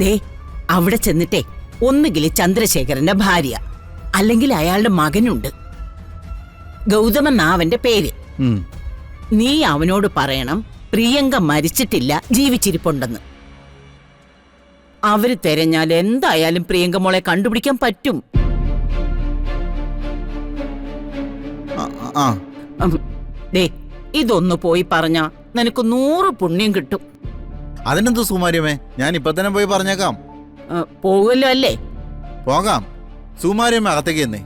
ദേ അവിടെ ചെന്നിട്ടേ ഒന്നുകിൽ ചന്ദ്രശേഖരന്റെ ഭാര്യ അല്ലെങ്കിൽ അയാളുടെ മകനുണ്ട്, ഗൗതമൻ അവന്റെ പേര്. നീ അവനോട് പറയണം പ്രിയങ്ക മരിച്ചിട്ടില്ല, ജീവിച്ചിരിപ്പുണ്ടെന്ന്. അവര് തെരഞ്ഞാൽ എന്തായാലും പ്രിയങ്ക മോളെ കണ്ടുപിടിക്കാൻ പറ്റും. ദേ ഇതൊന്നു പോയി പറഞ്ഞ നിനക്ക് 100 പുണ്യം കിട്ടും. അതിനെന്തു സുമാര്യമേ, ഞാൻ ഇപ്പൊ തന്നെ പോയി പറഞ്ഞേക്കാം. പോകുമല്ലോ അല്ലേ? പോകാം. സുമാര്യമേ അകത്തേക്ക് എന്നേ.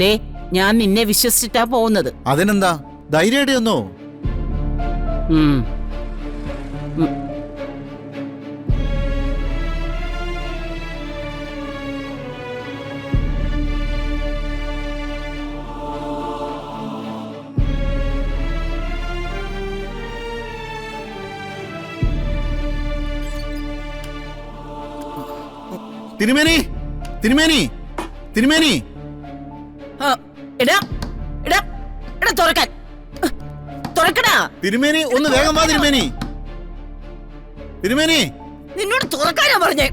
ദേ ഞാൻ നിന്നെ വിശ്വസിച്ചിട്ടാ പോകുന്നത്. അതിനെന്താ, ധൈര്യമായിട്ട് ഒന്നോ. തിരുമേനി, തിരുമേനി, തിരുമേനി. തിരുമേനി ഒന്ന് വേഗം വാ. തിരുമേനി, തിരുമേനി, നിന്നോട് തുറക്കാനാ പറഞ്ഞേ.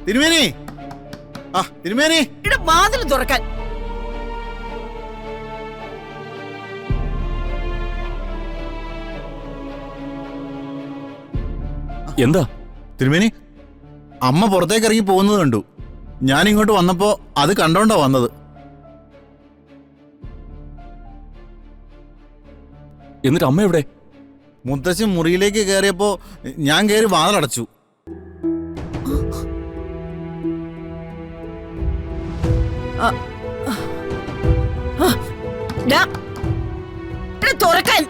തിരുമേനി, തിരുമേനി, വാതിൽ തുറക്കാൻ. എന്താ തിരുമേനി? അമ്മ പുറത്തേക്ക് ഇറങ്ങി പോകുന്നത് കണ്ടു. ഞാൻ ഇങ്ങോട്ട് വന്നപ്പോ അത് കണ്ടോണ്ടാ വന്നത്. എന്നിട്ട് അമ്മ എവിടെ? മുത്തശ്ശൻ മുറിയിലേക്ക് കയറിയപ്പോ ഞാൻ കയറി വാതിലടച്ചു. തുറക്കാൻ,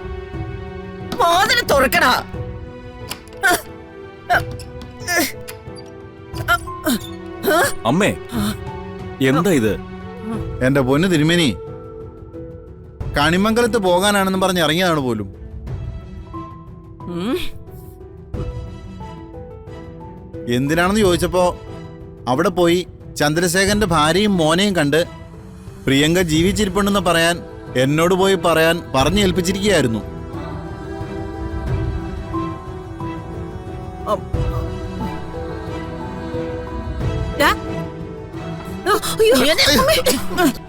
വാതിൽ തുറക്കടാ. അമ്മേ, എന്താ ഇത്? എന്റെ പൊന്നു തിരുമേനി, കണിമംഗലത്ത് പോകാനാണെന്ന് പറഞ്ഞ് ഇറങ്ങിയതാണ് പോലും. എന്തിനാണെന്ന് ചോദിച്ചപ്പോ അവിടെ പോയി ചന്ദ്രശേഖരന്റെ ഭാര്യയും മോനെയും കണ്ട് പ്രിയങ്ക ജീവിച്ചിരിപ്പുണ്ടെന്ന് പറയാൻ എന്നോട് പോയി പറയാൻ പറഞ്ഞു ഏൽപ്പിച്ചിരിക്കുകയായിരുന്നു.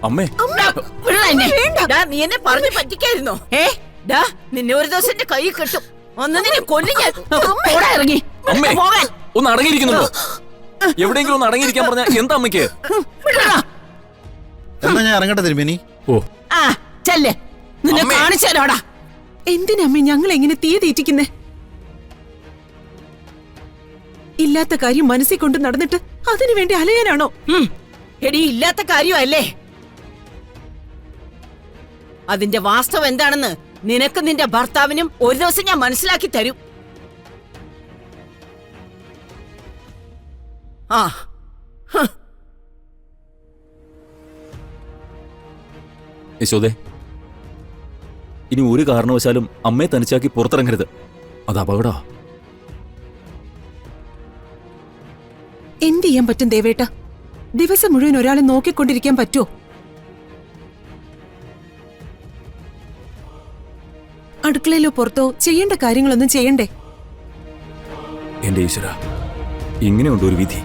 അമ്മേ, നീ എന്നെ പറഞ്ഞു പറ്റിക്കായിരുന്നോ? നിന്നെ ഒരു ദിവസം എന്റെ കൈ കിട്ടും, ഒന്ന് നിന്നെ കൊല്ലു ഞാൻ. ഇറങ്ങി പോകാൻ. ഒന്ന് അടങ്ങിയിരിക്കുന്നുണ്ടോ? എവിടെയെങ്കിലും ഒന്ന് അടങ്ങിയിരിക്കാൻ പറഞ്ഞ എന്താ അമ്മയ്ക്ക്? എന്നാ ഞാൻ ഇറങ്ങട്ടെ തിരുമേനി. ചെല്ലേ, നിന്നെ കാണിച്ചാലോടാ. എന്തിനമ്മ ഞങ്ങൾ എങ്ങനെ തീ തീറ്റിക്കുന്നേ? ഇല്ലാത്ത കാര്യം മനസ്സിൽ കൊണ്ട് നടന്നിട്ട് അതിനു വേണ്ടി അലയാനാണോ? എടി, ഇല്ലാത്ത കാര്യമല്ലേ. അതിന്റെ വാസ്തവം എന്താണെന്ന് നിനക്ക് നിന്റെ ഭർത്താവിനും ഒരു ദിവസം ഞാൻ മനസ്സിലാക്കി തരും. യശോദേ, ഇനി ഒരു കാരണവശാലും അമ്മയെ തനിച്ചാക്കി പുറത്തിറങ്ങരുത്. അത് അപകടമാ. എന്ത് ചെയ്യാൻ പറ്റും ദേവേട്ട? ദിവസം മുഴുവൻ ഒരാളെ നോക്കിക്കൊണ്ടിരിക്കാൻ പറ്റുമോ? അടുക്കളയിലോ പുറത്തോ ചെയ്യേണ്ട കാര്യങ്ങളൊന്നും ചെയ്യണ്ടേ? എന്റെ ഈശ്വര, ഇങ്ങനെയുണ്ടോ ഒരു വിധി?